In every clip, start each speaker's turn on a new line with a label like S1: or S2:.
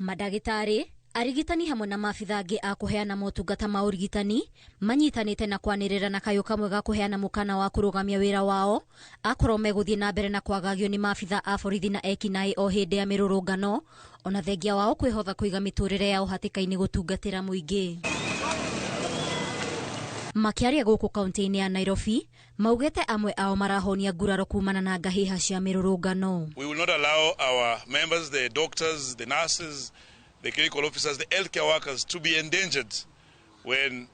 S1: Madagĩtarĩ, arigitani hamwe na maabitha angĩ a kũheana motungata ma ũrigitani manyitanĩte na kwanĩrĩra na kayũ kamwe ga kũheana mũkana wa kũrũgamia wĩra wao akorwo megũthiĩ na mbere na kwagagio nĩ maabitha a borithi na ekinaĩ o hĩndĩ ya mĩrũrũngano, ona thengia wao kwĩhotha kũiga mĩtũrĩre yao hatĩka-inĩ gũtungatĩra mũingĩ. Makĩaria gũkũ kaunti-inĩ ya Nairobi, maugĩte amwe ao marahonia nguraro kumana na ngahĩha cia mĩrũrũngano.
S2: We will not allow our members, the doctors, the nurses, the clinical officers, the healthcare workers to be endangered when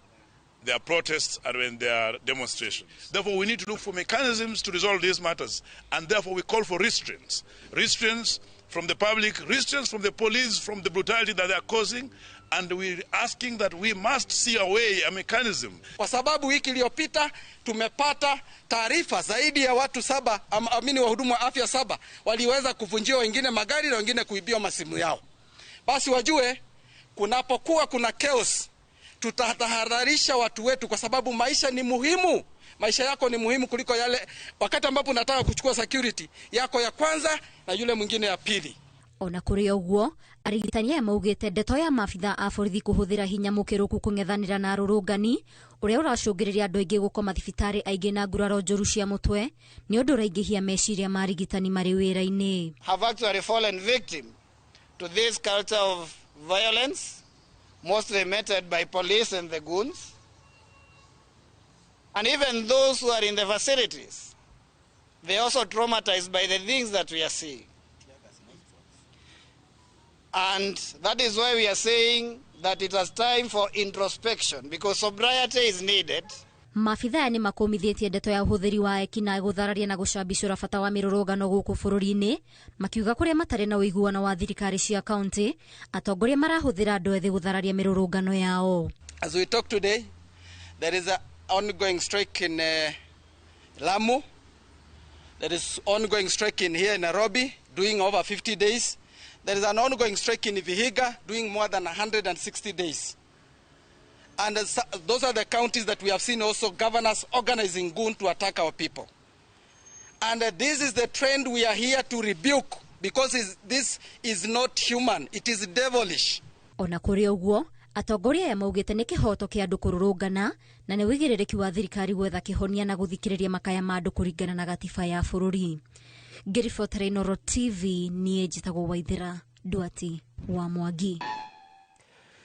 S2: there are protests and when there are demonstrations. Therefore, we need to look for mechanisms to resolve these matters, and therefore we call for restraints. Restraints from the public, restraints from the police, from the brutality that they are causing, and we're asking that we must see a way, a mechanism.
S3: Kwa sababu wiki iliyopita tumepata taarifa zaidi ya watu wahudumu wa afya 7 waliweza kuvunjiwa wengine magari na wengine kuibiwa masimu yao. Basi wajue kunapokuwa kuna chaos, tutatahadharisha watu wetu kwa sababu maisha ni muhimu. Maisha yako ni muhimu kuliko yale wakati ambapo unataka kuchukua security yako ya kwanza na yule mwingine ya pili.
S1: Ona kũrĩ ũguo, arigitani aya maugĩte ndeto ya maabitha a borithi kũhũthĩra hinya mũkĩrũku kũng'ethanĩra na arũrũngani ũrĩa ũracũngĩrĩria andũ aingĩ gũkoma thibitarĩ aingĩ na nguraro njũru cia mũtwe nĩ ũndũ ũraingĩhia meciria ma arigitani marĩ wĩra-inĩ.
S4: Have actually fallen victim to this culture of violence, mostly meted by police and the goons. And even those who are in the facilities, they are also traumatized by the things that we are seeing. And that is why we are saying that it is time for introspection, because sobriety is needed.
S1: Maabitha nĩ makũmithĩtie ndeto ya ũhũthĩri wa ekinaĩ gũthararia na gũcambicũra bata wa mĩrũrũngano gũkũ bũrũri-inĩ, makiuga kũrĩa matarĩ na ũiguano wa thirikari cia kaunti, atongoria marahũthĩra andũ ethĩ gũthararia mĩrũrũngano yao.
S3: As we talk today, there is an ongoing strike in Lamu. There is ongoing strike here in Nairobi, doing over 50 days. There is an ongoing strike in Vihiga, doing more than 160 days. And those are the counties that we have seen also governors organizing goons to attack our people. And this is the trend we are here to rebuke, because this is not human, it is devilish.
S1: Ona kũrĩ ũguo, atongoria aya maugĩte nĩ kĩhoto kĩa andũ kũrũrũngana na nĩ wĩigĩrĩrĩki wa thirikari gwetha kĩhonia na gũthikĩrĩria makaya ma andũ kũringana na gatiba ya bũrũri. Ngĩribotera Inooro TV, niĩ njĩtagwo Waithĩra Ndwati wa Mwangi.